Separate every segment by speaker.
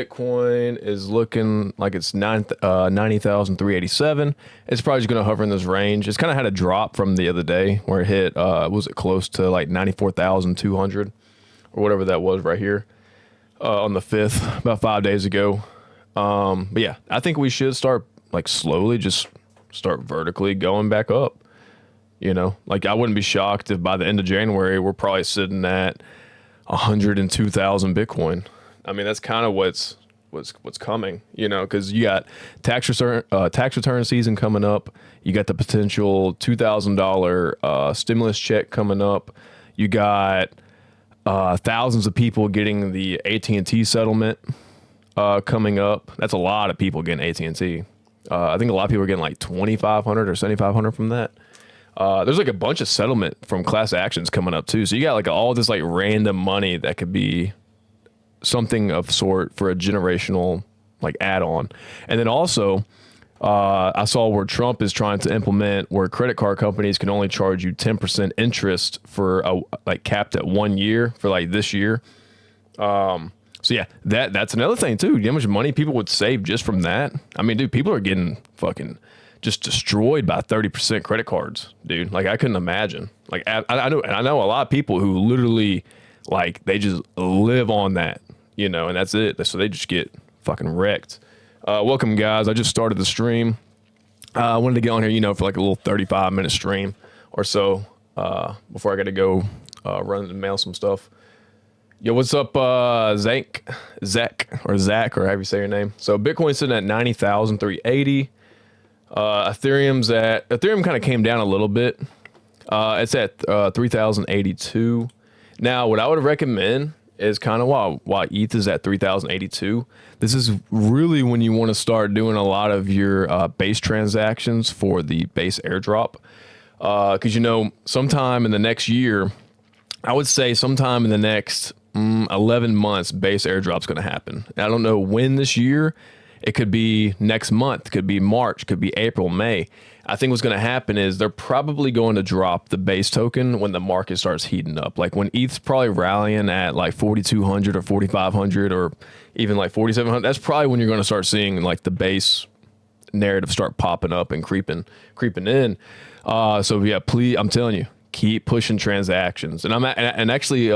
Speaker 1: Bitcoin is looking like it's 90,387. It's probably just going to hover in this range. It's kind of had a drop from the other day where it hit, was it close to like 94,200 or whatever that was right here on the 5th, about 5 days ago. But yeah, I think we should start like slowly, just start vertically going back up. You know, like I wouldn't be shocked if by the end of January, we're probably sitting at 102,000 Bitcoin. I mean, that's kind of what's coming, you know, because you got tax return season coming up. You got the potential $2,000 stimulus check coming up. You got thousands of people getting the AT&T settlement coming up. That's a lot of people getting AT&T. I think a lot of people are getting like 2,500 or 7,500 from that. There's like a bunch of settlement from class actions coming up too. So you got like all this like random money that could be something of sort for a generational like add-on. And then also I saw where Trump is trying to implement where credit card companies can only charge you 10% interest for like capped at 1 year for like this year. So yeah, that's another thing too. You know how much money people would save just from that? I mean, dude, people are getting fucking just destroyed by 30% credit cards, dude. Like I couldn't imagine. Like I know a lot of people who literally like they just live on that, you know, and that's it. So they just get fucking wrecked. Welcome guys. I just started the stream. I wanted to get on here, you know, for like a little 35-minute stream or so before I got to go run and mail some stuff. Yo, what's up, Zach, or however you say your name. So Bitcoin's sitting at 90,380. Ethereum kind of came down a little bit. It's at 3,082. Now, what I would recommend is kind of while ETH is at 3,082, this is really when you want to start doing a lot of your base transactions for the base airdrop. Because, you know, sometime in the next year, I would say sometime in the next 11 months, base airdrop's going to happen. I don't know when this year. It could be next month, could be March, could be April, May. I think what's going to happen is they're probably going to drop the base token when the market starts heating up. Like when ETH's probably rallying at like 4,200 or 4,500 or even like 4,700. That's probably when you're going to start seeing like the base narrative start popping up and creeping in. So yeah, please, I'm telling you, keep pushing transactions. And actually,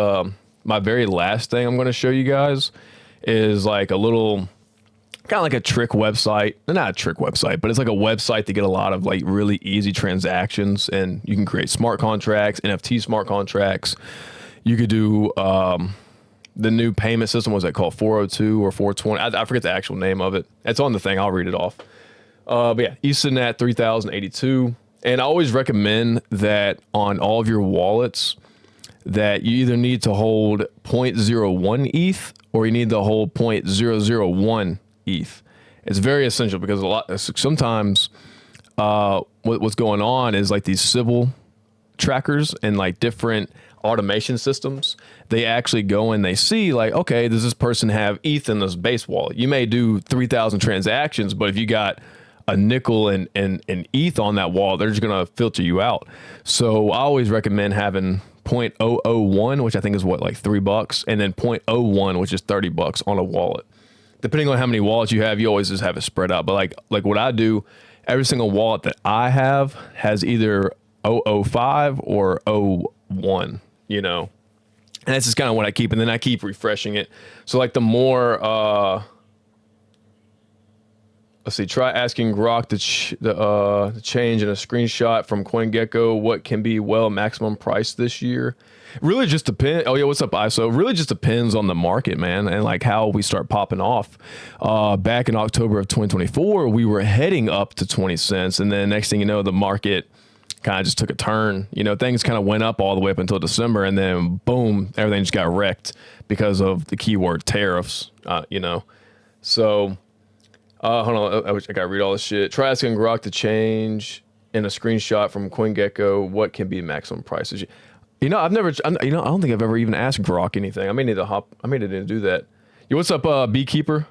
Speaker 1: my very last thing I'm going to show you guys is like a little, kind of like a trick website. Not a trick website, but it's like a website to get a lot of like really easy transactions, and you can create smart contracts, NFT smart contracts. You could do the new payment system. Was that called 402 or 420? I forget the actual name of it. It's on the thing. I'll read it off. But yeah, he's sitting at 3,082. And I always recommend that on all of your wallets that you either need to hold 0.01 ETH or you need to hold 0.001 ETH. It's very essential because sometimes what's going on is like these civil trackers and like different automation systems, they actually go and they see like, okay, does this person have ETH in this base wallet? You may do 3,000 transactions, but if you got a nickel and ETH on that wallet, they're just going to filter you out. So I always recommend having 0.001, which I think is what, like $3, and then 0.01, which is $30 on a wallet. Depending on how many wallets you have, you always just have it spread out. But like what I do, every single wallet that I have has either 0.005 or 0.01, you know, and that's just kind of what I keep. And then I keep refreshing it. So like the more, let's see, try asking Grok to change in a screenshot from CoinGecko what can be maximum price this year. Really just depends. Oh yeah, what's up, ISO? Really just depends on the market, man, and like how we start popping off. Back in October of 2024, we were heading up to 20 cents, and then next thing you know, the market kind of just took a turn. You know, things kind of went up all the way up until December, and then boom, everything just got wrecked because of the keyword tariffs. You know, so. Hold on, I gotta read all this shit. Try asking Grok to change in a screenshot from CoinGecko what can be maximum prices. You know, I don't think I've ever even asked Grok anything. I may need to do that. Yo, what's up, Beekeeper?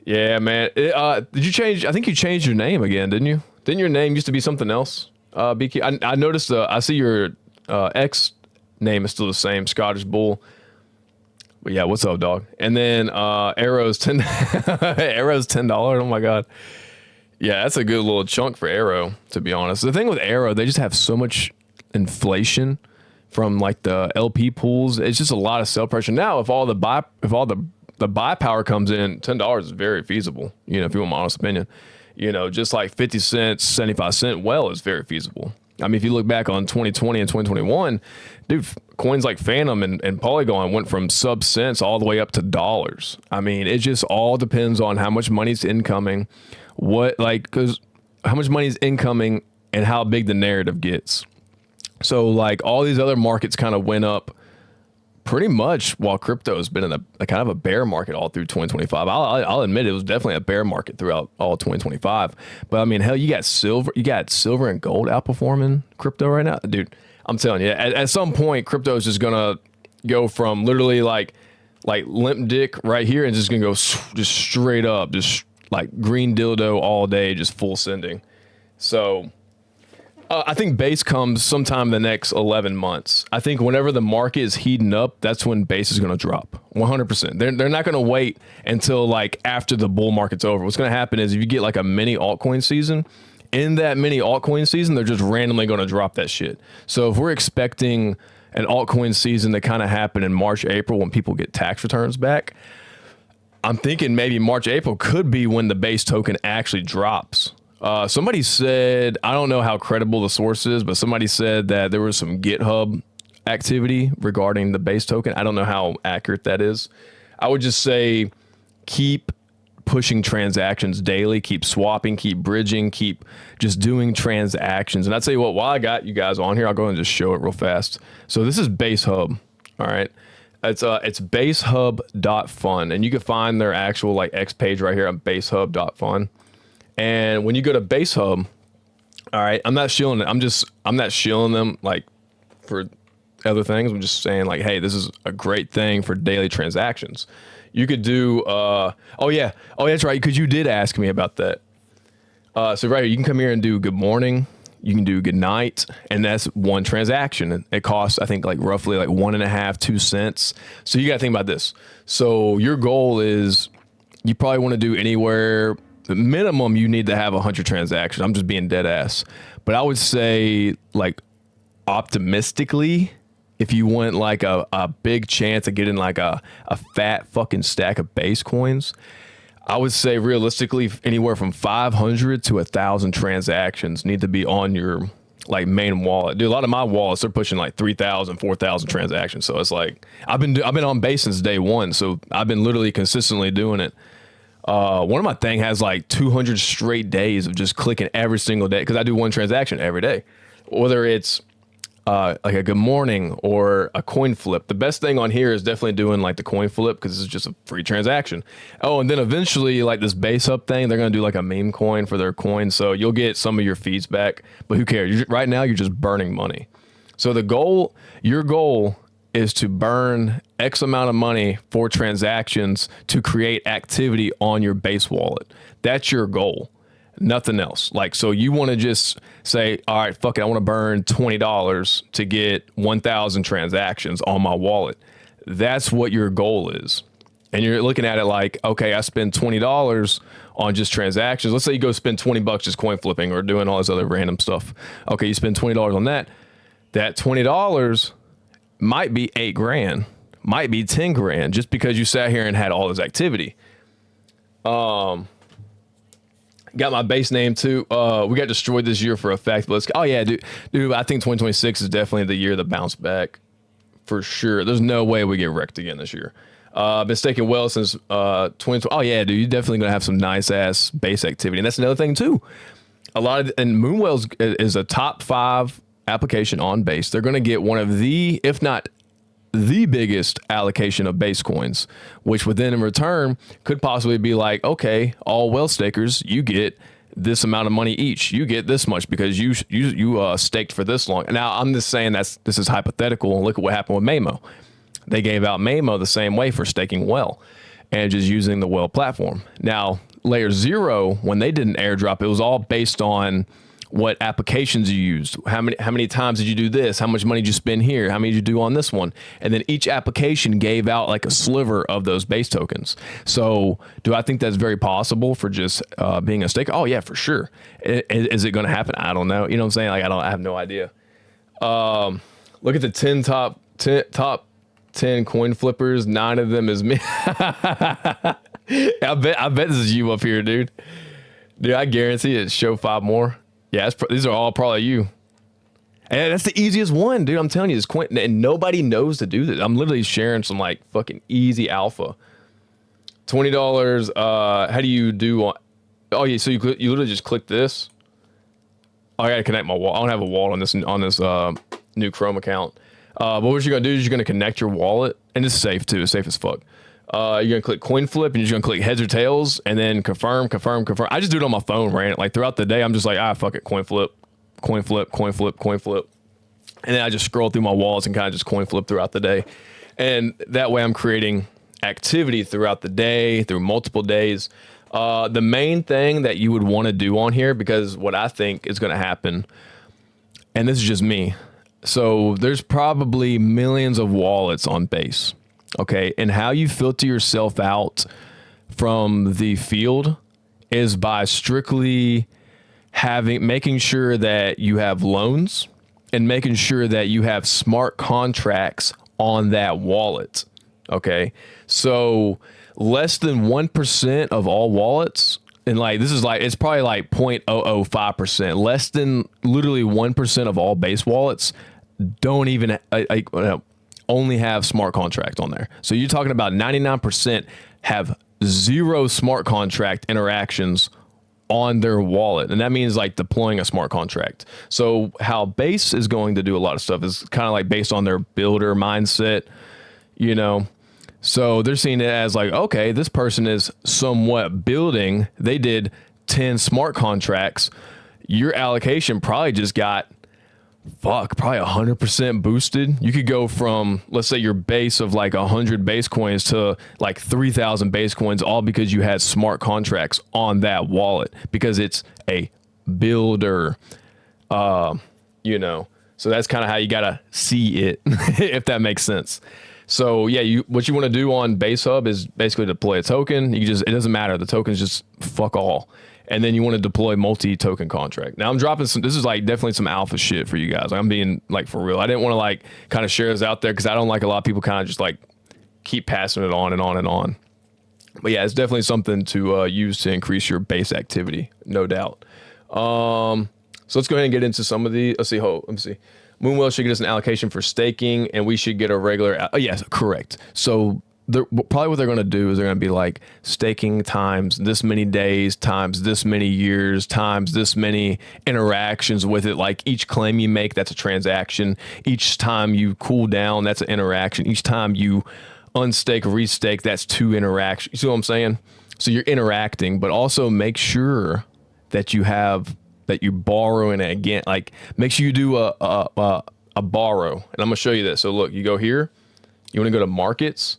Speaker 1: Yeah, man. Did you change? I think you changed your name again, didn't you? Didn't your name used to be something else? Beekeeper. I noticed. I see your X name is still the same, Scottish Bull. But yeah, what's up, dog? And then Arrow's Arrow's $10. Oh my god. Yeah, that's a good little chunk for Arrow, to be honest. The thing with Arrow, they just have so much inflation from like the LP pools. It's just a lot of sell pressure. Now, if all the buy power comes in, $10 is very feasible. You know, if you want my honest opinion, you know, just like 50 cents, 75 cent well is very feasible. I mean, if you look back on 2020 and 2021, dude, coins like Phantom and Polygon went from sub cents all the way up to dollars. I mean, it just all depends on how much money's incoming, because how much money is incoming and how big the narrative gets. So like all these other markets kind of went up pretty much while crypto has been in a kind of a bear market all through 2025. I'll admit it was definitely a bear market throughout all 2025. But I mean, hell, you got silver and gold outperforming crypto right now, dude. I'm telling you, at some point, crypto is just gonna go from literally like limp dick right here and just gonna go just straight up, just like green dildo all day, just full sending. So I think base comes sometime in the next 11 months. I think whenever the market is heating up, that's when base is going to drop 100%. They're not going to wait until like after the bull market's over. What's going to happen is if you get like a mini altcoin season, in that mini altcoin season, they're just randomly going to drop that shit. So if we're expecting an altcoin season to kind of happen in March, April, when people get tax returns back, I'm thinking maybe March, April could be when the base token actually drops. Somebody said, I don't know how credible the source is, but somebody said that there was some GitHub activity regarding the base token. I don't know how accurate that is. I would just say keep pushing transactions daily, keep swapping, keep bridging, keep just doing transactions. And I'll tell you what, while I got you guys on here, I'll go and just show it real fast. So this is BaseHub. All right. It's basehub.fun, and you can find their actual like X page right here on basehub.fun. And when you go to BaseHub, all right, I'm not shilling it. I'm not shilling them like for other things. I'm just saying like, hey, this is a great thing for daily transactions. You could do, oh that's right, because you did ask me about that. So right here, you can come here and do good morning. You can do good night, and that's one transaction. It costs, I think, like roughly like 1.5, 2 cents. So you got to think about this. So your goal is you probably want to do anywhere. The minimum you need to have 100 transactions. I'm just being dead ass. But I would say like optimistically, if you want like a big chance of getting like a fat fucking stack of base coins, I would say realistically anywhere from 500 to 1,000 transactions need to be on your like main wallet. Dude, a lot of my wallets are pushing like 3,000, 4,000 transactions. So it's like I've been on base since day one. So I've been literally consistently doing it. One of my thing has like 200 straight days of just clicking every single day because I do one transaction every day, whether it's like a good morning or a coin flip. The best thing on here is definitely doing like the coin flip because it's just a free transaction. Oh, and then eventually like this BaseHub thing, they're going to do like a meme coin for their coin. So you'll get some of your fees back, but who cares? Right now, you're just burning money. So your goal is to burn X amount of money for transactions to create activity on your base wallet. That's your goal, nothing else. Like, so you want to just say, all right, fuck it, I want to burn $20 to get 1,000 transactions on my wallet. That's what your goal is. And you're looking at it like, okay, I spend $20 on just transactions. Let's say you go spend $20 just coin flipping or doing all this other random stuff. Okay, you spend $20 on that. That $20 might be $8,000, might be $10,000 just because you sat here and had all this activity. Got my base name too. We got destroyed this year for a fact. But oh yeah, dude, I think 2026 is definitely the year to bounce back for sure. There's no way we get wrecked again this year. Been staking well since 2020. Oh yeah, dude, you're definitely gonna have some nice ass base activity, and that's another thing too. And Moonwell is a top 5 application on base. They're going to get one of the, if not the biggest allocation of base coins, which would then in return could possibly be like, okay, all well stakers, you get this amount of money each. You get this much because you staked for this long. Now I'm just saying this is hypothetical, and look at what happened with Mamo. They gave out Mamo the same way for staking well and just using the well platform. Now layer 0, when they did an airdrop, it was all based on what applications you used, how many times did you do this, how much money did you spend here, how many did you do on this one, and then each application gave out like a sliver of those base tokens. So do I think that's very possible for just being a staker? Oh yeah, for sure. Is it going to happen? I don't know. You know what I'm saying? Like I have no idea. Look at the top 10 coin flippers. 9 of them is me. I bet this is you up here, dude. Dude, I guarantee it. Show 5 more. Yeah, these are all probably you. And that's the easiest one, dude. I'm telling you, this coin, and nobody knows to do this. I'm literally sharing some like fucking easy alpha. $20. How do you do? Oh yeah, so you literally just click this. Oh, I gotta connect my wallet. I don't have a wallet on this new Chrome account. But what you're gonna do is you're gonna connect your wallet, and it's safe too. It's safe as fuck. You're gonna click coin flip, and you're just gonna click heads or tails, and then confirm. I just do it on my phone, right? Like throughout the day, I'm just like, fuck it, coin flip, and then I just scroll through my wallets and kind of just coin flip throughout the day, and that way I'm creating activity throughout the day, through multiple days. The main thing that you would want to do on here, because what I think is gonna happen, and this is just me, so there's probably millions of wallets on Base. Okay, and how you filter yourself out from the field is by strictly making sure that you have loans and making sure that you have smart contracts on that wallet. Okay, so less than 1% of all wallets, and like this is like it's probably like 0.005%, less than literally 1% of all Base wallets don't even only have smart contract on there. So you're talking about 99% have 0 smart contract interactions on their wallet. And that means like deploying a smart contract. So how Base is going to do a lot of stuff is kind of like based on their builder mindset, you know? So they're seeing it as like, okay, this person is somewhat building. They did 10 smart contracts. Your allocation probably just got probably 100% boosted. You could go from, let's say your base of like 100 base coins to like 3,000 base coins, all because you had smart contracts on that wallet, because it's a builder, you know. So that's kind of how you got to see it, if that makes sense. So yeah, what you want to do on BaseHub is basically deploy a token. It doesn't matter. The token's just fuck all. And then you want to deploy multi-token contract. Now I'm dropping this is like definitely some alpha shit for you guys. I'm being like for real. I didn't want to like kind of share this out there because I don't like a lot of people kind of just like keep passing it on and on and on. But yeah, it's definitely something to use to increase your base activity, no doubt. So let's go ahead and get into some of the, let me see. Moonwell should get us an allocation for staking, and we should get a regular, yes, correct. So probably what they're going to do is they're going to be like staking times this many days, times this many years, times this many interactions with it. Like each claim you make, that's a transaction. Each time you cool down, that's an interaction. Each time you unstake, restake, that's 2 interactions. You see what I'm saying? So you're interacting, but also make sure that you borrow in it again. Like make sure you do a borrow. And I'm going to show you this. So look, you go here, you want to go to markets,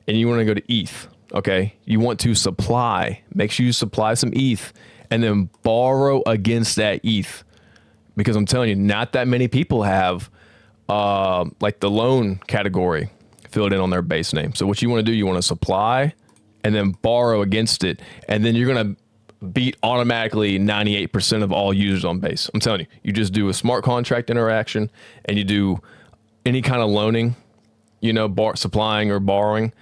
Speaker 1: and you want to go to ETH, okay? You want to supply. Make sure you supply some ETH and then borrow against that ETH. Because I'm telling you, not that many people have like the loan category filled in on their base name. So what you want to do, you want to supply and then borrow against it. And then you're going to beat automatically 98% of all users on base. I'm telling you, you just do a smart contract interaction and you do any kind of loaning, you know, supplying or borrowing,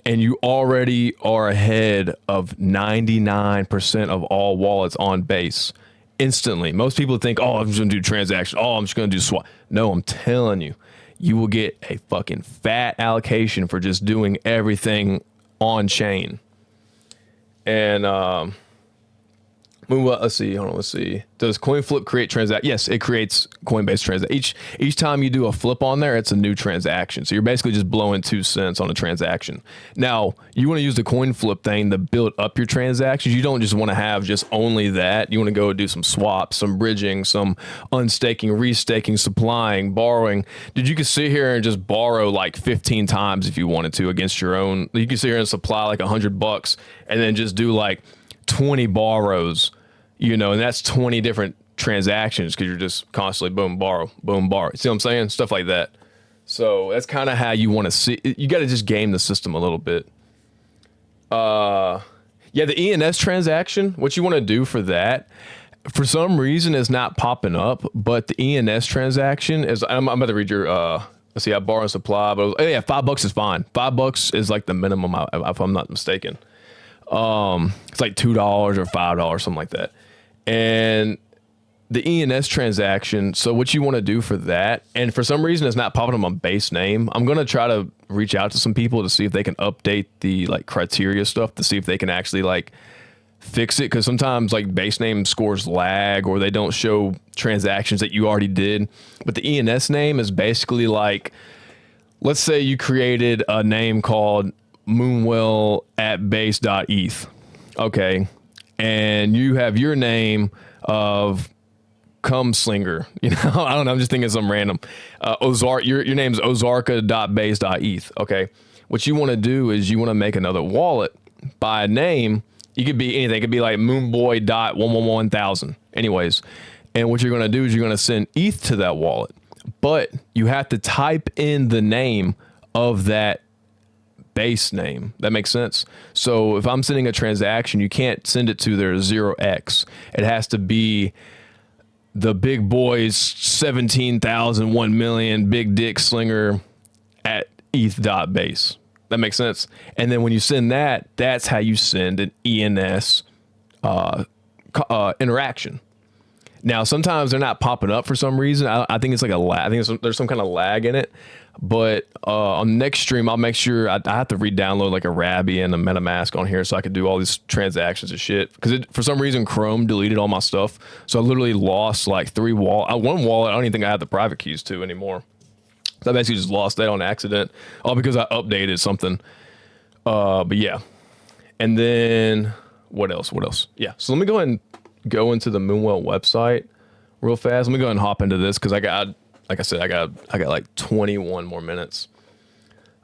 Speaker 1: and you already are ahead of 99% of all wallets on base instantly. Most people think, oh, I'm just gonna do transaction. Oh, I'm just gonna do swap. No, I'm telling you, you will get a fucking fat allocation for just doing everything on chain. And let's see. Hold on. Let's see. Does CoinFlip create transaction? Yes, it creates Coinbase transaction. Each time you do a flip on there, it's a new transaction. So you're basically just blowing 2 cents on a transaction. Now, you want to use the CoinFlip thing to build up your transactions. You don't just want to have just only that. You want to go do some swaps, some bridging, some unstaking, restaking, supplying, borrowing. Dude, you could sit here and just borrow like 15 times if you wanted to against your own. You could sit here and supply like $100 and then just do like 20 borrows, you know, and that's 20 different transactions because you're just constantly boom, borrow, boom, borrow. See what I'm saying? Stuff like that. So that's kind of how you want to see. You got to just game the system a little bit. Yeah, the ENS transaction, what you want to do for that, for some reason is not popping up, but the ENS transaction is, I'm about to read your, let's see, I borrow and supply, but oh yeah, $5 is fine. $5 is like the minimum if I'm not mistaken. It's like $2 or $5, something like that. And the ENS transaction, so what you want to do for that, and for some reason it's not popping up on base name, I'm going to try to reach out to some people to see if they can update the like criteria stuff to see if they can actually like fix it, because sometimes like base name scores lag or they don't show transactions that you already did. But the ENS name is basically like, let's say you created a name called Moonwell at base.eth, okay, and you have your name of Cum Slinger, you know, I don't know, I'm just thinking some random your name's ozarka.base.eth. Okay, what you want to do is you want to make another wallet by a name. You could be anything. It could be like moonboy.111,000 anyways, and what you're going to do is you're going to send ETH to that wallet, but you have to type in the name of that base name. That makes sense. So if I'm sending a transaction, you can't send it to their 0x. It has to be the big boys 17,000 1 million big dick slinger at eth.base. That makes sense. And then when you send that, that's how you send an ENS interaction. Now sometimes they're not popping up for some reason. I think it's like a lag. I think there's some kind of lag in it. But on the next stream, I'll make sure I have to re-download like a Rabby and a MetaMask on here so I could do all these transactions and shit. Because for some reason, Chrome deleted all my stuff. So I literally lost like one wallet. I don't even think I have the private keys to anymore. So I basically just lost that on accident. All because I updated something. But yeah. And then what else? Yeah. So let me go ahead and go into the Moonwell website real fast. Let me go ahead and hop into this because I got like 21 more minutes.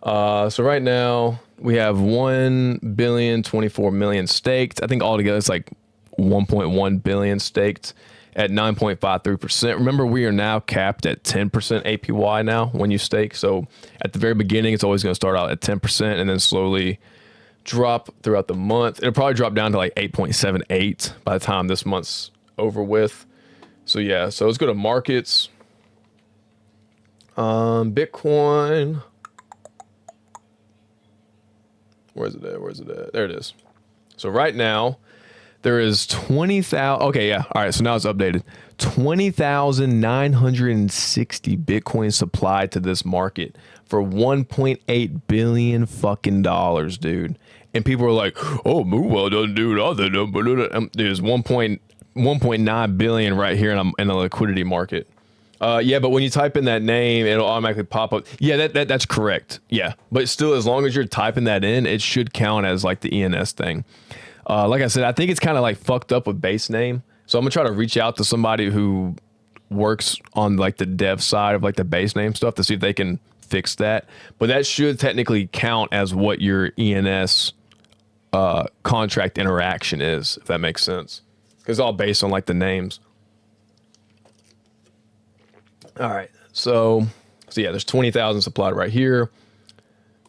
Speaker 1: So right now we have 1,024,000,000 staked. I think altogether it's like 1.1 billion staked at 9.53%. Remember, we are now capped at 10% APY now when you stake. So at the very beginning, it's always going to start out at 10% and then slowly drop throughout the month. It'll probably drop down to like 8.78 by the time this month's over with. So yeah, so let's go to markets. Bitcoin. Where's it at? There it is. So right now there is 20,000. Okay, yeah. All right. So now it's updated. 20,960 Bitcoin supplied to this market for 1.8 billion fucking dollars, dude. And people are like, "Oh, Moonwell doesn't do nothing." There's 1.9 billion right here in a liquidity market. Yeah, but when you type in that name, it'll automatically pop up. Yeah, that's correct. Yeah, but still, as long as you're typing that in, it should count as like the ENS thing. Like I said, I think it's kind of like fucked up with base name. So I'm gonna try to reach out to somebody who works on like the dev side of like the base name stuff to see if they can fix that. But that should technically count as what your ENS contract interaction is, if that makes sense, because it's all based on like the names. All right, so yeah, there's 20,000 supplied right here.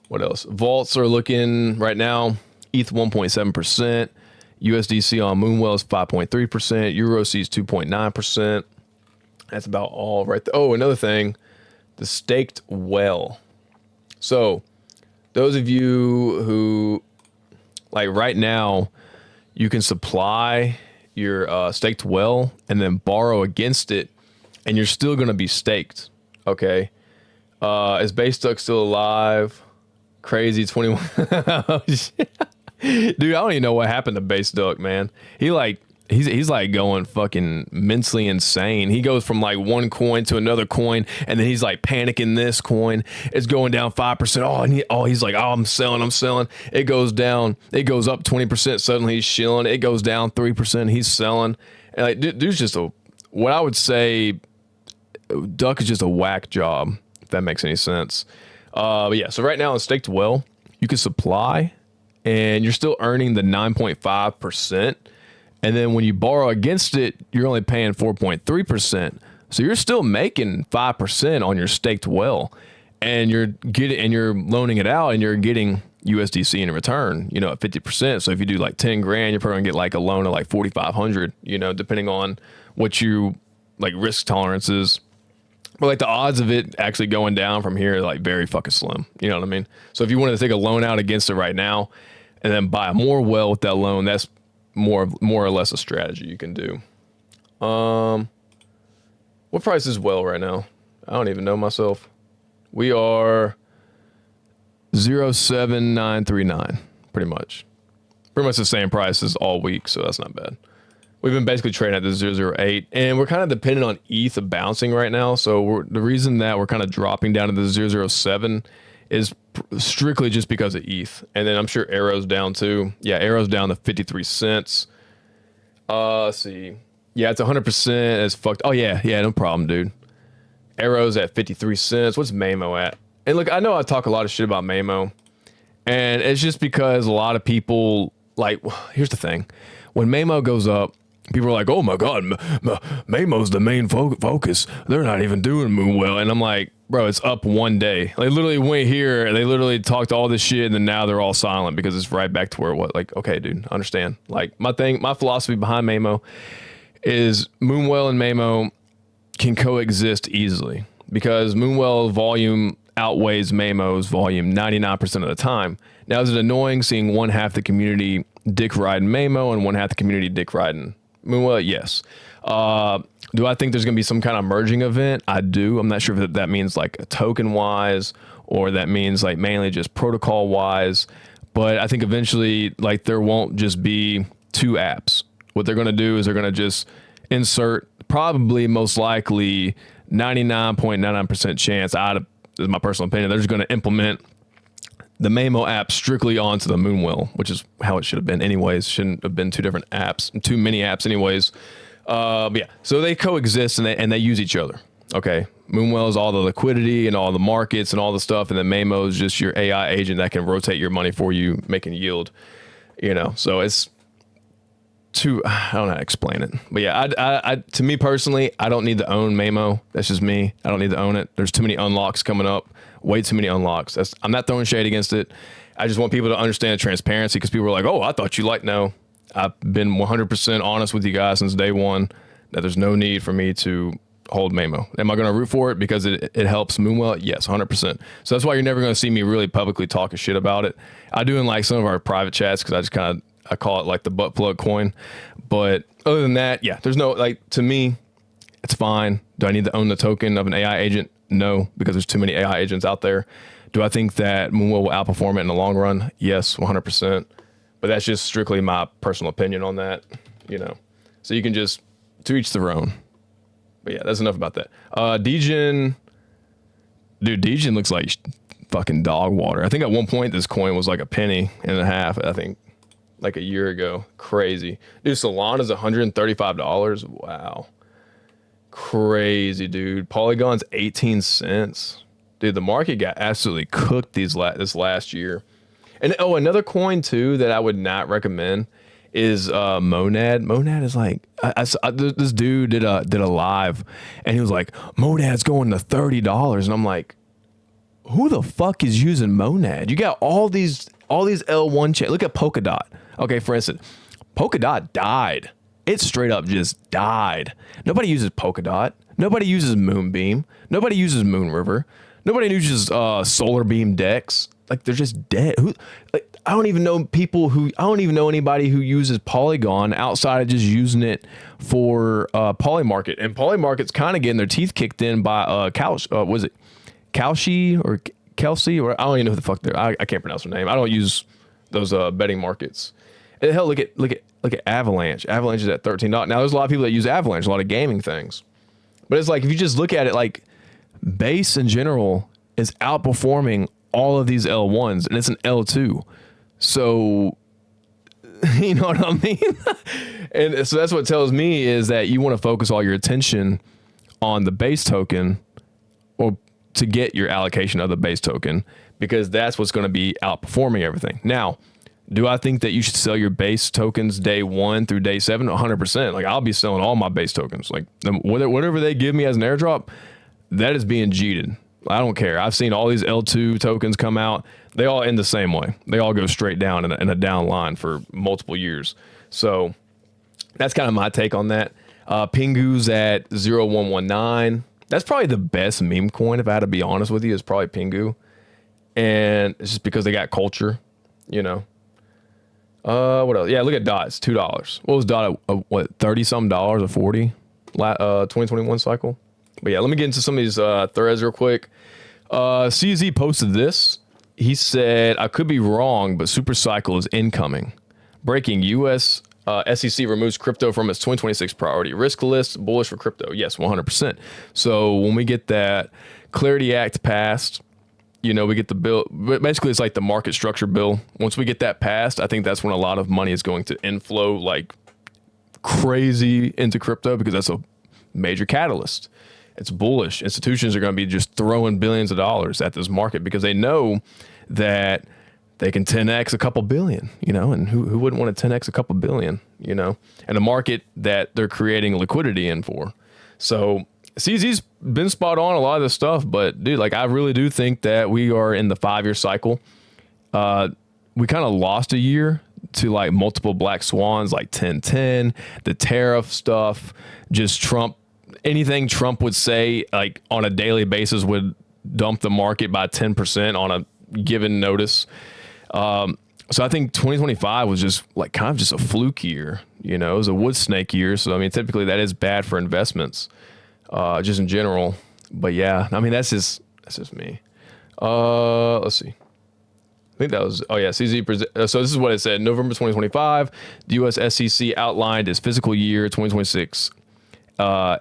Speaker 1: What else? Vaults are looking right now. ETH 1.7%, USDC on Moonwell is 5.3%, EuroC is 2.9%. That's about all right there. Oh, another thing, the staked well. So those of you who like right now, you can supply your staked well and then borrow against it, and you're still going to be staked. Okay. Is BaseDuck still alive? Crazy 21. Oh, shit. Dude, I don't even know what happened to BaseDuck, man. He's like going fucking mentally insane. He goes from like one coin to another coin, and then he's like panicking. This coin is going down 5%. He's like, I'm selling. It goes down. It goes up 20%. Suddenly he's shilling. It goes down 3%. He's selling. And like, dude's just what I would say, Duck is just a whack job, if that makes any sense. But yeah, so right now in staked well, you can supply, and you're still earning the 9.5%. And then when you borrow against it, you're only paying 4.3%. So you're still making 5% on your staked well, and you're loaning it out, and you're getting USDC in return, you know, at 50%. So if you do like 10 grand, you're probably gonna get like a loan of like 4,500, you know, depending on what you like risk tolerance is. But like the odds of it actually going down from here are like very fucking slim. You know what I mean? So if you wanted to take a loan out against it right now and then buy more well with that loan, that's more or less a strategy you can do. What price is well right now? I don't even know myself. We are 0.7939, pretty much. Pretty much the same price as all week, so that's not bad. We've been basically trading at the 0.08, and we're kind of dependent on ETH bouncing right now. So the reason that we're kind of dropping down to the 0.07 is strictly just because of ETH. And then I'm sure Arrow's down too. Yeah, Arrow's down to 53 cents. Let's see. Yeah, it's 100%. It's fucked. Oh, yeah, no problem, dude. Arrow's at 53 cents. What's Mamo at? And look, I know I talk a lot of shit about Mamo, and it's just because a lot of people, like, here's the thing. When Mamo goes up, people are like, oh my God, Mamo's the main focus. They're not even doing Moonwell. And I'm like, bro, it's up one day. They literally went here, they literally talked all this shit, and then now they're all silent because it's right back to where it was. Like, okay, dude, understand. Like, my philosophy behind Mamo is Moonwell and Mamo can coexist easily because Moonwell volume outweighs Mamo's volume 99% of the time. Now, is it annoying seeing one half the community dick riding Mamo and one half the community dick riding Moonwell? Yes. Do I think there's going to be some kind of merging event? I do. I'm not sure if that means like token wise or that means like mainly just protocol wise. But I think eventually like there won't just be two apps. What they're going to do is they're going to just insert probably most likely 99.99% chance out of, this is my personal opinion, they're just going to implement the Mamo app strictly onto the Moonwell, which is how it should have been anyways. Shouldn't have been two different apps, too many apps anyways. But yeah, so they coexist and they use each other. Okay, Moonwell is all the liquidity and all the markets and all the stuff, and then Mamo is just your AI agent that can rotate your money for you, making yield. You know, so it's I don't know how to explain it, but yeah, I to me personally, I don't need to own Mamo. That's just me. I don't need to own it. There's too many unlocks coming up. Way too many unlocks. I'm not throwing shade against it. I just want people to understand transparency because people are like, oh, I thought you liked. No, I've been 100% honest with you guys since day one that there's no need for me to hold Mamo. Am I going to root for it because it helps Moonwell? Yes, 100%. So that's why you're never going to see me really publicly talking shit about it. I do in like some of our private chats because I call it like the butt plug coin. But other than that, yeah, there's no, like, to me, it's fine. Do I need to own the token of an AI agent? No, because there's too many AI agents out there. Do I think that Moonwell will outperform it in the long run? Yes, 100%. But that's just strictly my personal opinion on that, you know. So you can just, to each their own. But yeah, that's enough about that. Degen, dude, Degen looks like fucking dog water. I think at one point this coin was like $0.015, I think, like a year ago. Crazy. Dude, Solana's $135. Wow. Crazy, dude. Polygon's 18 cents. Dude, the market got absolutely cooked this last year. And oh, another coin too that I would not recommend is Monad. Monad is like, this dude did a live and he was like, Monad's going to $30. And I'm like, who the fuck is using Monad? You got all these L1 chains. Look at Polkadot. Okay, for instance, Polkadot died. It straight up just died. Nobody uses Polkadot. Nobody uses Moonbeam. Nobody uses Moonriver. Nobody uses Solar Beam Dex. Like, they're just dead. I don't even know anybody who uses Polygon outside of just using it for Polymarket. And Polymarket's kind of getting their teeth kicked in by was it Kalshi or Kelsey? Or I don't even know who the fuck they're. I can't pronounce her name. I don't use those betting markets. And hell, look at Avalanche. Avalanche is at $13. Now, there's a lot of people that use Avalanche, a lot of gaming things. But it's like, if you just look at it, like, Base in general is outperforming all of these L1s, and it's an L2. So, you know what I mean? And so that's what tells me is that you want to focus all your attention on the Base token, or to get your allocation of the Base token, because that's what's going to be outperforming everything. Now, Do I think that you should sell your base tokens day 1 through day 7? 100%. Like, I'll be selling all my base tokens. Like, whatever they give me as an airdrop, that is being cheated. I don't care. I've seen all these L2 tokens come out. They all end the same way. They all go straight down in a down line for multiple years. So that's kind of my take on that. Pingu's at 0.119. That's probably the best meme coin, if I had to be honest with you, is probably Pingu. And it's just because they got culture, you know. What else? Yeah, look at DOT. It's $2. What was DOT at, what, 30 something dollars or 40? 2021 cycle. But yeah, let me get into some of these threads real quick. CZ posted this. He said, I could be wrong, but super cycle is incoming. Breaking: US SEC removes crypto from its 2026 priority risk list. Bullish for crypto. Yes, 100%. So when we get that Clarity Act passed, you know, we get the bill. Basically, it's like the market structure bill. Once we get that passed, I think that's when a lot of money is going to inflow like crazy into crypto, because that's a major catalyst. It's bullish. Institutions are going to be just throwing billions of dollars at this market because they know that they can 10x a couple billion, you know, and who wouldn't want to 10x a couple billion, you know, and a market that they're creating liquidity in for. So CZ's been spot on a lot of this stuff, but dude, like, I really do think that we are in the 5-year cycle. We kind of lost a year to like multiple black swans, like 1010, the tariff stuff, just Trump, anything Trump would say like on a daily basis would dump the market by 10% on a given notice. So I think 2025 was just like kind of just a fluke year, you know, it was a wood snake year. So, I mean, typically that is bad for investments. Just in general, but yeah, I mean, that's just me. Let's see. I think that was, oh yeah, CZ. So this is what it said. November 2025, the US SEC outlined its fiscal year 2026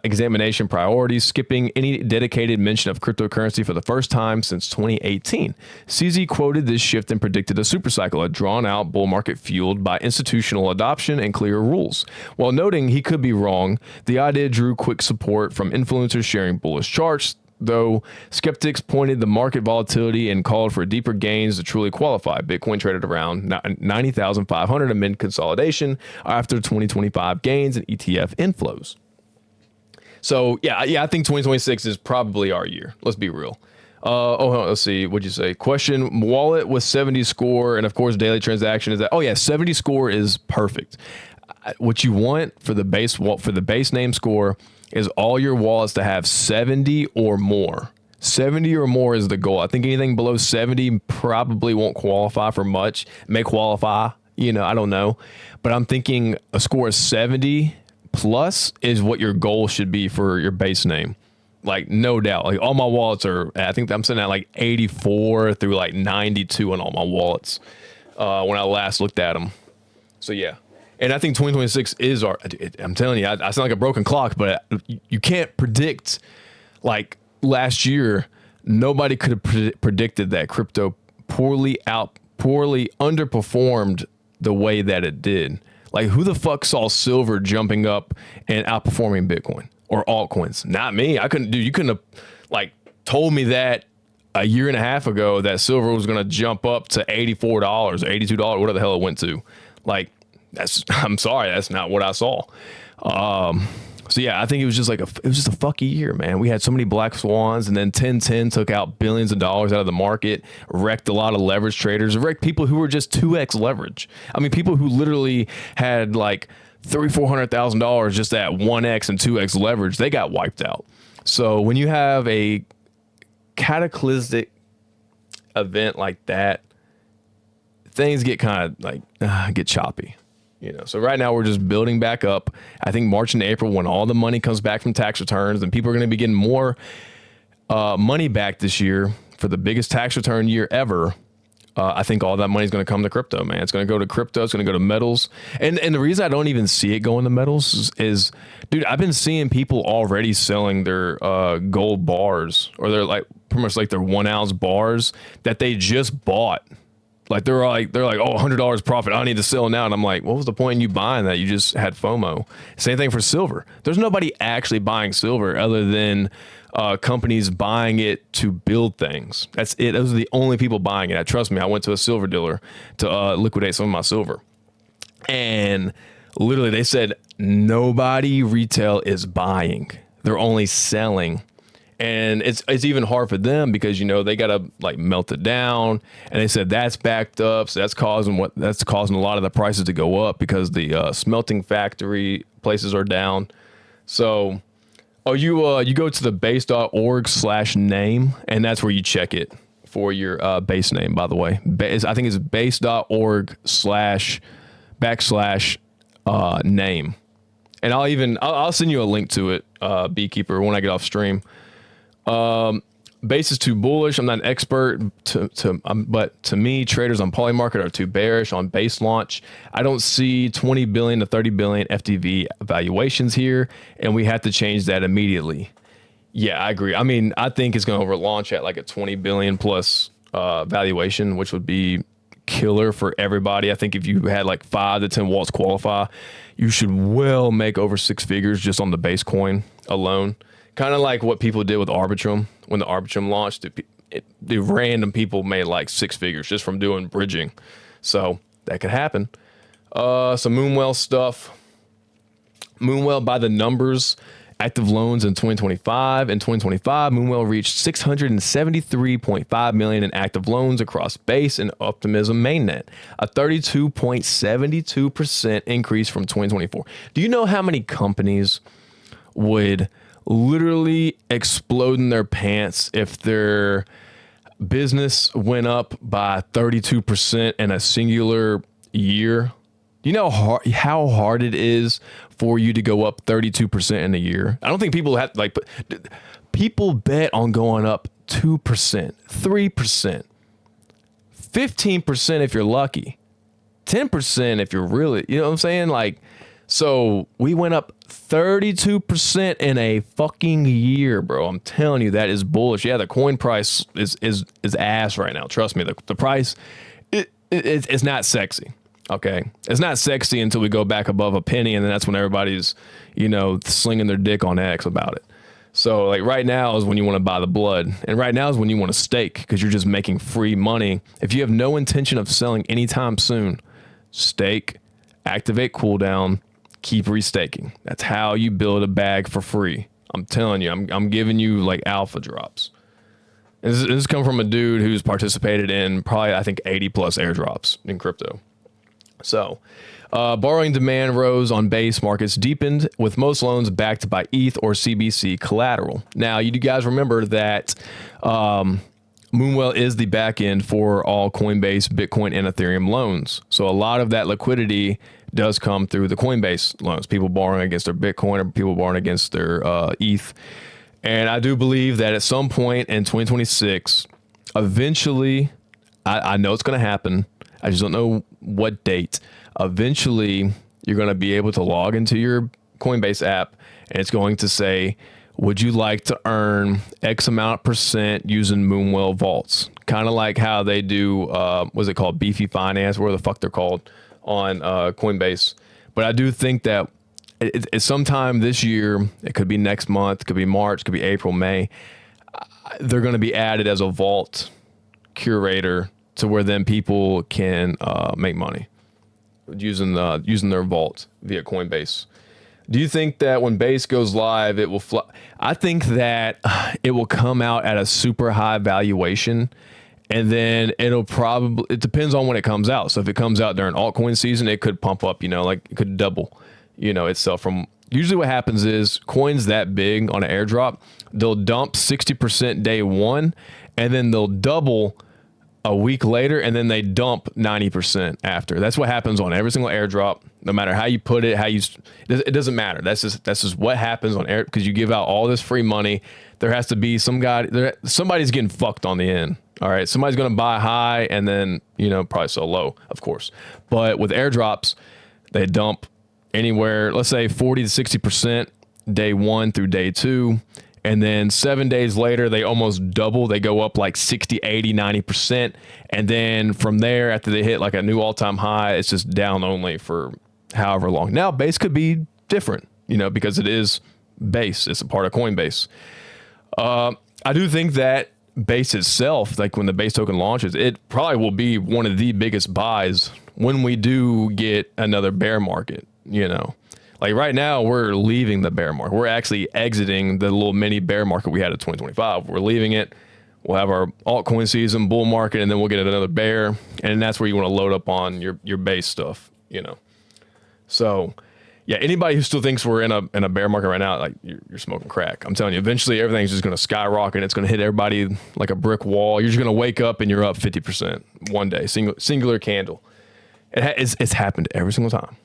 Speaker 1: examination priorities, skipping any dedicated mention of cryptocurrency for the first time since 2018. CZ quoted this shift and predicted a supercycle, a drawn-out bull market fueled by institutional adoption and clear rules. While noting he could be wrong, the idea drew quick support from influencers sharing bullish charts, though skeptics pointed the market volatility and called for deeper gains to truly qualify. Bitcoin traded around 90,500 amid consolidation after 2025 gains and ETF inflows. So yeah, I think 2026 is probably our year. Let's be real. Let's see. What'd you say? Question: wallet with 70 score, and of course daily transaction is that. Oh yeah, 70 score is perfect. What you want for the base name score is all your wallets to have 70 or more. 70 or more is the goal. I think anything below 70 probably won't qualify for much. May qualify, you know, I don't know, but I'm thinking a score of 70 plus is what your goal should be for your base name. Like, no doubt. Like, all my wallets are, I think I'm sitting at like 84 through like 92 on all my wallets when I last looked at them. So yeah. And I think 2026 is I'm telling you, I sound like a broken clock, but you can't predict. Like last year, nobody could have predicted that crypto poorly underperformed the way that it did. Like, who the fuck saw silver jumping up and outperforming Bitcoin or altcoins? Not me. You couldn't have like told me that a year and a half ago that silver was going to jump up to $84, $82, whatever the hell it went to. Like, I'm sorry, that's not what I saw. So yeah, I think it was just a fucky year, man. We had so many black swans, and then 1010 took out billions of dollars out of the market, wrecked a lot of leverage traders, wrecked people who were just 2x leverage. I mean, people who literally had like $300,000-$400,000 just at 1x and 2x leverage, they got wiped out. So when you have a cataclysmic event like that, things get kind of like get choppy. You know, so right now we're just building back up. I think March and April, when all the money comes back from tax returns, and people are going to be getting more money back this year for the biggest tax return year ever. I think all that money is going to come to crypto, man. It's going to go to crypto. It's going to go to metals. And the reason I don't even see it going to metals is, dude, I've been seeing people already selling their gold bars, or they're like pretty much like their 1 ounce bars that they just bought Like they're like, oh, $100 profit. I need to sell now. And I'm like, what was the point in you buying that? You just had FOMO. Same thing for silver. There's nobody actually buying silver other than companies buying it to build things. That's it. Those are the only people buying it. Trust me, I went to a silver dealer to liquidate some of my silver. And literally they said nobody retail is buying. They're only selling. And it's even hard for them because, you know, they got to like melt it down. And they said that's backed up. So that's causing a lot of the prices to go up because the smelting factory places are down. So, you go to the base.org/name, and that's where you check it for your base name, by the way. I think it's base.org/name. And I'll send you a link to it, Beekeeper, when I get off stream. Base is too bullish. I'm not an expert, but to me, traders on Polymarket are too bearish on base launch. I don't see 20 billion to 30 billion FTV valuations here, and we have to change that immediately. Yeah, I agree. I mean, I think it's going to overlaunch at like a 20 billion plus valuation, which would be killer for everybody. I think if you had like 5 to 10 wallets qualify, you should well make over 6 figures just on the base coin alone. Kind of like what people did with Arbitrum when the Arbitrum launched. The random people made like 6 figures just from doing bridging. So that could happen. Some Moonwell stuff. Moonwell by the numbers. Active loans in 2025. In 2025, Moonwell reached 673.5 million in active loans across Base and Optimism mainnet, a 32.72% increase from 2024. Do you know how many companies would literally explode in their pants if their business went up by 32% in a singular year? You know how hard it is for you to go up 32% in a year? I don't think people have people bet on going up 2%, 3%, 15% if you're lucky, 10% if you're really, you know what I'm saying? Like, so we went up 32% in a fucking year, bro. I'm telling you, that is bullish. Yeah, the coin price is ass right now. Trust me, the price it's not sexy. Okay, it's not sexy until we go back above a penny, and then that's when everybody's, you know, slinging their dick on X about it. So like right now is when you want to buy the blood, and right now is when you want to stake because you're just making free money. If you have no intention of selling anytime soon, stake, activate cooldown, keep restaking. That's how you build a bag for free. I'm telling you, I'm giving you like alpha drops. And this comes from a dude who's participated in probably, I think, 80 plus airdrops in crypto. So, borrowing demand rose on base markets deepened with most loans backed by ETH or CBC collateral. Now, you guys remember that Moonwell is the back end for all Coinbase, Bitcoin, and Ethereum loans. So a lot of that liquidity does come through the Coinbase loans, people borrowing against their Bitcoin or people borrowing against their ETH. And I do believe that at some point in 2026, eventually, I know it's going to happen. I just don't know what date. Eventually, you're going to be able to log into your Coinbase app, and it's going to say, would you like to earn X amount % using Moonwell vaults? Kind of like how they do, what's it called? Beefy Finance, where the fuck they're called on Coinbase. But I do think that it's sometime this year, it could be next month, it could be March, it could be April, May. They're going to be added as a vault curator to where then people can make money using their vault via Coinbase. Do you think that when Base goes live, it will fly? I think that it will come out at a super high valuation, and then it depends on when it comes out. So if it comes out during altcoin season, it could pump up, like it could double, itself from. Usually what happens is coins that big on an airdrop, they'll dump 60% day one, and then they'll double a week later, and then they dump 90% after. That's what happens on every single airdrop. No matter how you put it, it doesn't matter. That's just what happens on air, because you give out all this free money. There has to be somebody's getting fucked on the end. All right, somebody's going to buy high and then probably sell low, of course. But with airdrops, they dump anywhere, let's say 40 to 60% day one through day two, And then 7 days later, they almost double. They go up like 60, 80, 90%. And then from there, after they hit like a new all-time high, it's just down only for however long. Now, Base could be different, you know, because it is Base. It's a part of Coinbase. I do think that Base itself, like when the Base token launches, it probably will be one of the biggest buys when we do get another bear market, you know. Like right now, we're leaving the bear market. We're actually exiting the little mini bear market we had in 2025. We're leaving it. We'll have our altcoin season, bull market, and then we'll get another bear. And that's where you want to load up on your Base stuff, you know. So, yeah, anybody who still thinks we're in a bear market right now, like you're smoking crack. I'm telling you, eventually everything's just going to skyrocket. It's going to hit everybody like a brick wall. You're just going to wake up and you're up 50% one day, singular candle. It's happened every single time.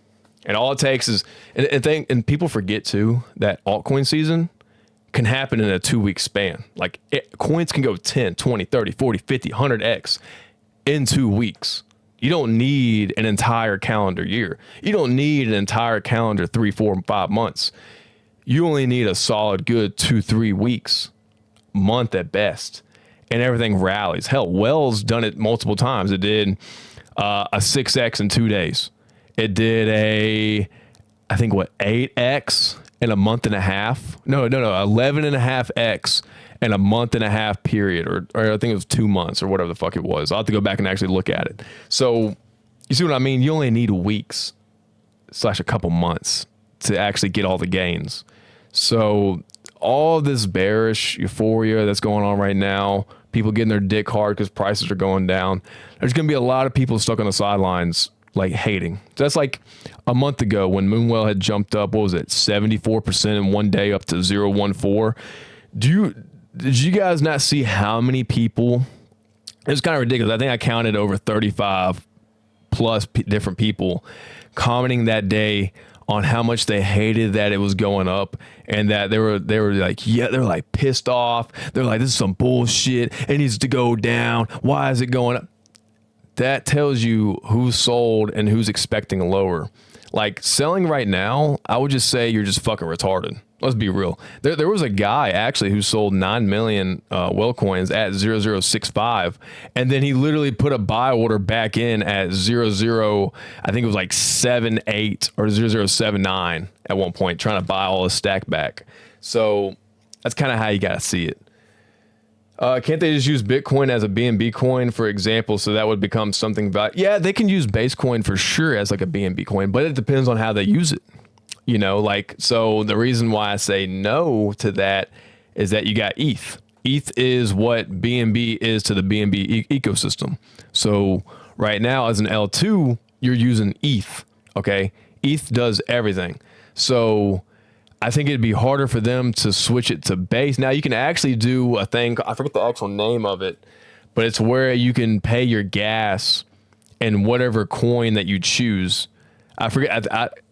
Speaker 1: And all it takes is, and people forget too, that altcoin season can happen in a 2-week span. Like coins can go 10, 20, 30, 40, 50, 100x in 2 weeks. You don't need an entire calendar year. You don't need an entire calendar 3, 4, 5 months. You only need a solid good 2-3 weeks, month at best, and everything rallies. Hell, Wells done it multiple times. It did a 6x in 2 days. It did I think 8x in a month and a half. No, 11.5x in a month and a half period, or I think it was 2 months or whatever the fuck it was. I'll have to go back and actually look at it. So you see what I mean? You only need weeks / a couple months to actually get all the gains. So all this bearish euphoria that's going on right now, people getting their dick hard because prices are going down. There's going to be a lot of people stuck on the sidelines like hating. That's like a month ago when Moonwell had jumped up, what was it, 74% in one day up to 0.14. Did you guys not see how many people? It was kind of ridiculous. I think I counted over 35 plus different people commenting that day on how much they hated that it was going up, and that they were like, yeah, they were like pissed off. They're like, this is some bullshit. It needs to go down. Why is it going up? That tells you who's sold and who's expecting lower. Like selling right now, I would just say you're just fucking retarded. Let's be real. There was a guy actually who sold 9 million well coins at 0065, and then he literally put a buy order back in at 00, I think it was like 78 or 0079 at one point, trying to buy all his stack back. So that's kind of how you got to see it. Can't they just use Bitcoin as a BNB coin, for example? So that would become something about, yeah, they can use Basecoin for sure as like a BNB coin, but it depends on how they use it. You know, like, so the reason why I say no to that is that you got ETH. ETH is what BNB is to the BNB ecosystem. So right now as an L2, you're using ETH. Okay. ETH does everything. So I think it'd be harder for them to switch it to Base. Now you can actually do a thing, I forget the actual name of it, but it's where you can pay your gas in whatever coin that you choose. I forget,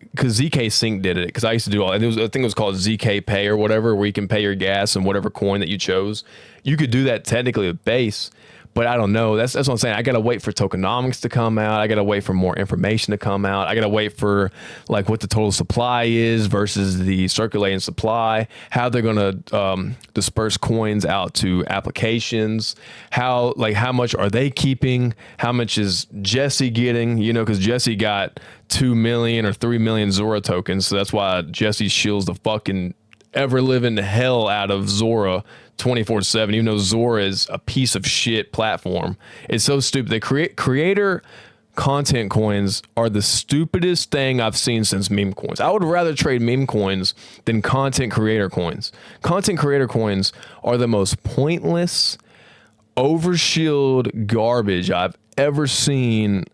Speaker 1: because ZK Sync did it, because I used to do all, and I think it was called ZK Pay or whatever, where you can pay your gas in whatever coin that you chose. You could do that technically with Base, but I don't know. That's what I'm saying. I got to wait for tokenomics to come out. I got to wait for more information to come out. I got to wait for like what the total supply is versus the circulating supply, how they're going to disperse coins out to applications, how much are they keeping, how much is Jesse getting, you know, because Jesse got 2 million or 3 million Zora tokens. So that's why Jesse shields the fucking ever living hell out of Zora 24/7, even though Zora is a piece of shit platform. It's so stupid. The creator content coins are the stupidest thing I've seen since meme coins. I would rather trade meme coins than content creator coins. Content creator coins are the most pointless, overshield garbage I've ever seen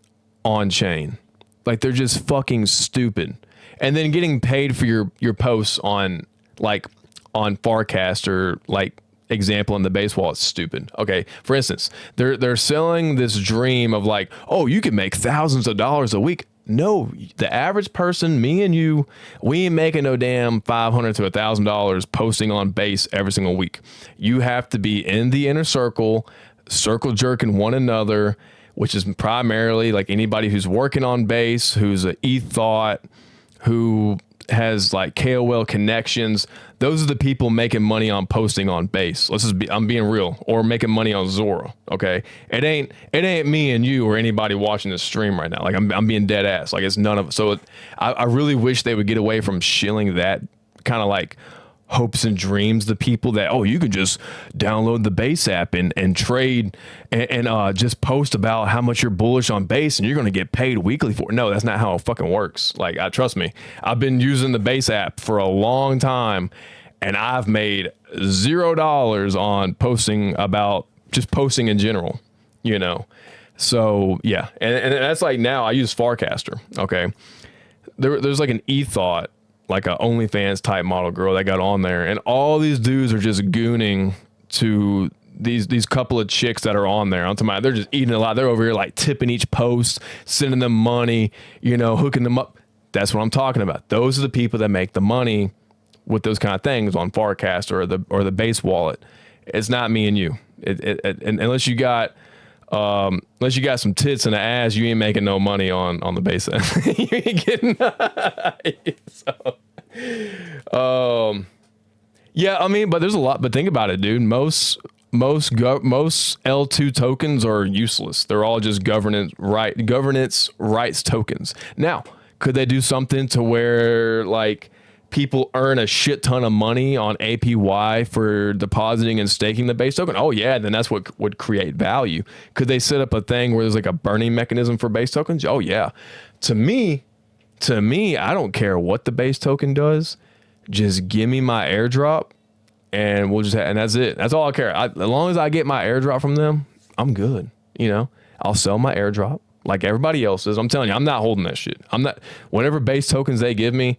Speaker 1: on chain. Like, they're just fucking stupid. And then getting paid for your posts on Farcast or like example in the Base wallet is stupid. Okay, for instance, they're selling this dream of like, oh, you can make thousands of dollars a week. No, the average person, me and you, we ain't making no damn $500 to $1,000 posting on Base every single week. You have to be in the inner circle jerking one another, which is primarily like anybody who's working on Base, who's an ETH thought, who has like KOL connections. Those are the people making money on posting on Base. I'm being real, or making money on Zora. Okay. It ain't me and you or anybody watching this stream right now. Like I'm being dead ass. Like it's none of it. So I really wish they would get away from shilling that kind of like hopes and dreams the people that, oh, you can just download the Base app and trade and just post about how much you're bullish on Base and you're going to get paid weekly for it. No, that's not how it fucking works. Like, trust me, I've been using the Base app for a long time and I've made $0 on posting about just posting in general, you know? So yeah. And that's like, now I use Farcaster. Okay. There's like an e-thought, like a OnlyFans type model girl that got on there, and all these dudes are just gooning to these couple of chicks that are on there. They're just eating a lot. They're over here like tipping each post, sending them money, you know, hooking them up. That's what I'm talking about. Those are the people that make the money with those kind of things on Farcast or the Base wallet. It's not me and you. And unless you got some tits and an ass, you ain't making no money on the Base. You ain't getting. Yeah, I mean, but there's a lot. But think about it, dude. Most L2 tokens are useless. They're all just governance rights tokens. Now, could they do something to where like people earn a shit ton of money on APY for depositing and staking the Base token? Oh yeah, then that's what would create value. Could they set up a thing where there's like a burning mechanism for Base tokens? Oh yeah. To me, I don't care what the Base token does. Just give me my airdrop and we'll just and that's it. That's all I care. As long as I get my airdrop from them, I'm good. You know, I'll sell my airdrop like everybody else is. I'm telling you, I'm not holding that shit. I'm not, whatever Base tokens they give me,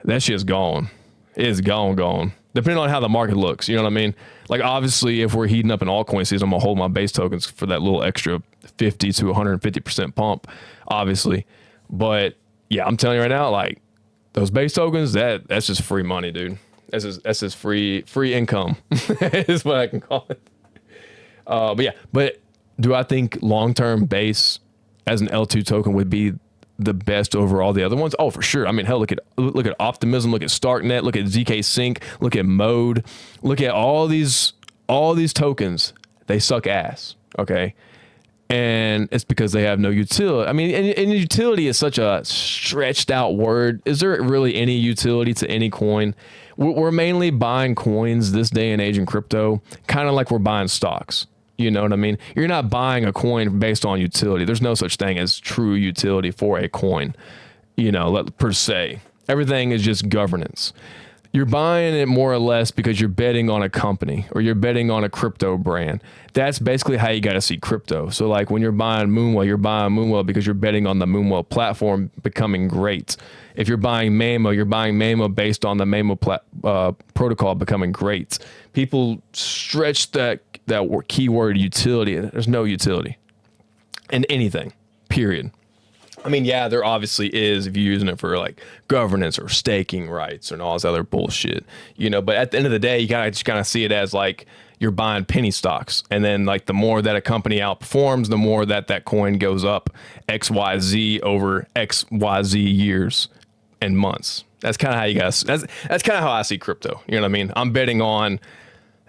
Speaker 1: that shit's gone. It's gone. Depending on how the market looks, you know what I mean? Like obviously if we're heating up an altcoin season, I'm gonna hold my Base tokens for that little extra 50 to 150% pump, obviously. But yeah, I'm telling you right now, like those Base tokens, that's just free money, dude. That's just free income is what I can call it. But do I think long-term Base as an L2 token would be the best over all the other ones? Oh, for sure. I mean, hell, look at Optimism, look at Starknet, look at ZK Sync, look at Mode, look at all these tokens. They suck ass. Okay. And it's because they have no utility. I mean, and utility is such a stretched out word. Is there really any utility to any coin? We're mainly buying coins this day and age in crypto, kind of like we're buying stocks. You know what I mean? You're not buying a coin based on utility. There's no such thing as true utility for a coin, you know, per se. Everything is just governance. You're buying it more or less because you're betting on a company or you're betting on a crypto brand. That's basically how you got to see crypto. So like when you're buying Moonwell, you're buying Moonwell because you're betting on the Moonwell platform becoming great. If you're buying Mamo, you're buying Mamo based on the Mamo protocol becoming great. People stretch that keyword utility. There's no utility in anything, period. I mean, yeah, there obviously is if you're using it for like governance or staking rights and all this other bullshit, you know, but at the end of the day, you gotta just kind of see it as like you're buying penny stocks. And then like the more that a company outperforms, the more that coin goes up XYZ over XYZ years and months. That's kind of how you guys, that's kind of how I see crypto. You know what I mean? I'm betting on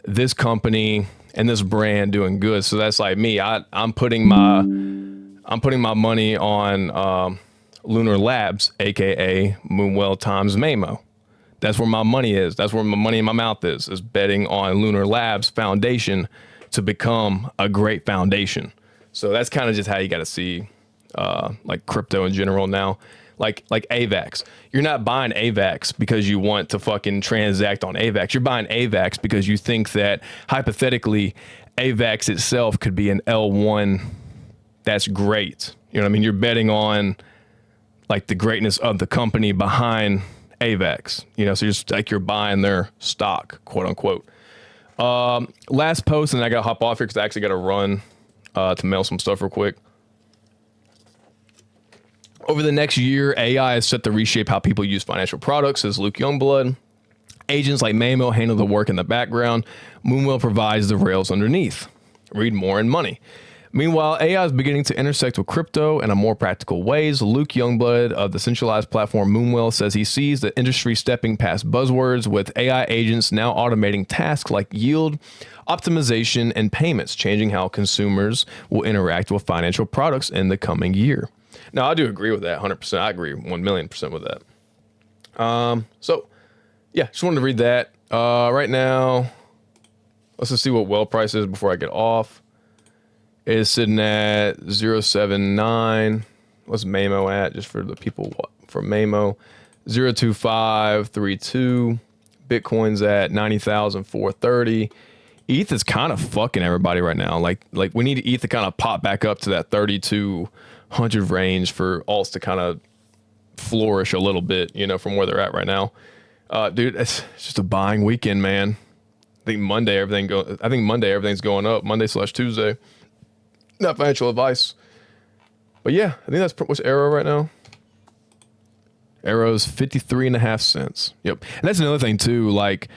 Speaker 1: this company and this brand doing good. So that's like me, I'm putting my money on Lunar Labs, aka Moonwell times Mamo. That's where my money is. That's where my money in my mouth is betting on Lunar Labs Foundation to become a great foundation. So that's kind of just how you got to see like crypto in general now. Like AVAX. You're not buying AVAX because you want to fucking transact on AVAX. You're buying AVAX because you think that hypothetically AVAX itself could be an L1 that's great. You know what I mean? You're betting on like the greatness of the company behind AVAX, you know, so you're buying their stock, quote unquote. Last post, and I got to hop off here because I actually got to run to mail some stuff real quick. Over the next year, AI is set to reshape how people use financial products, says Luke Youngblood. Agents like Mamo handle the work in the background. Moonwell provides the rails underneath. Read more in Money. Meanwhile, AI is beginning to intersect with crypto in a more practical ways. Luke Youngblood of the centralized platform Moonwell says he sees the industry stepping past buzzwords, with AI agents now automating tasks like yield, optimization, and payments, changing how consumers will interact with financial products in the coming year. Now, I do agree with that 100%. I agree 1,000,000% with that. So, yeah, just wanted to read that. Right now, let's just see what well price is before I get off. It is sitting at 0.79. What's Mamo at? Just for the people for Mamo, 0.2532. Bitcoin's at 90,430. ETH is kind of fucking everybody right now. Like we need ETH to kind of pop back up to that 3,200 range for alts to kind of flourish a little bit, you know, from where they're at right now. Dude, it's just a buying weekend, man. I think Monday everything's going up. Monday/Tuesday. Not financial advice, but yeah, I think that's what's Arrow right now. Arrow's 53.5 cents. Yep, and that's another thing too. Like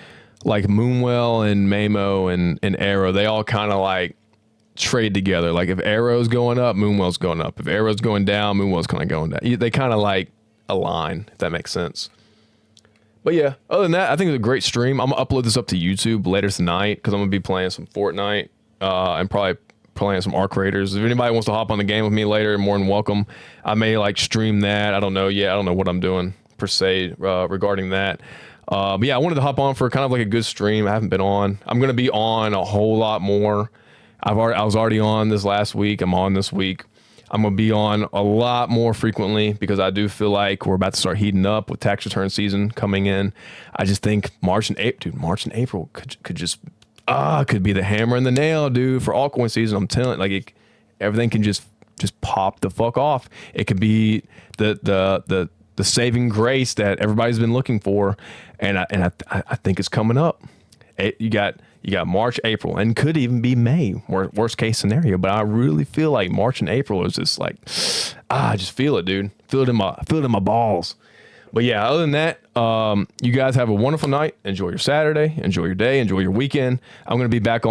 Speaker 1: Moonwell and Mamo and Arrow, they all kind of like trade together. Like if Arrow's going up, Moonwell's going up. If Arrow's going down, Moonwell's kind of going down. They kind of like align, if that makes sense. But yeah, other than that, I think it's a great stream. I'm gonna upload this up to YouTube later tonight because I'm gonna be playing some Fortnite and probably playing some Arc Raiders. If anybody wants to hop on the game with me later, more than welcome. I may like stream that. I don't know yet. I don't know what I'm doing per se regarding that. But yeah, I wanted to hop on for kind of like a good stream. I haven't been on. I'm gonna be on a whole lot more. I was already on this last week. I'm on this week. I'm gonna be on a lot more frequently because I do feel like we're about to start heating up with tax return season coming in. I just think March and April could just could be the hammer and the nail, dude, for altcoin season. I'm telling you, like everything can just pop the fuck off. It could be the saving grace that everybody's been looking for, and I think it's coming up. You got March, April, and could even be May, worst case scenario. But I really feel like March and April is just like, I just feel it, dude. Feel it in my balls. But yeah, other than that, you guys have a wonderful night. Enjoy your Saturday. Enjoy your day. Enjoy your weekend. I'm going to be back on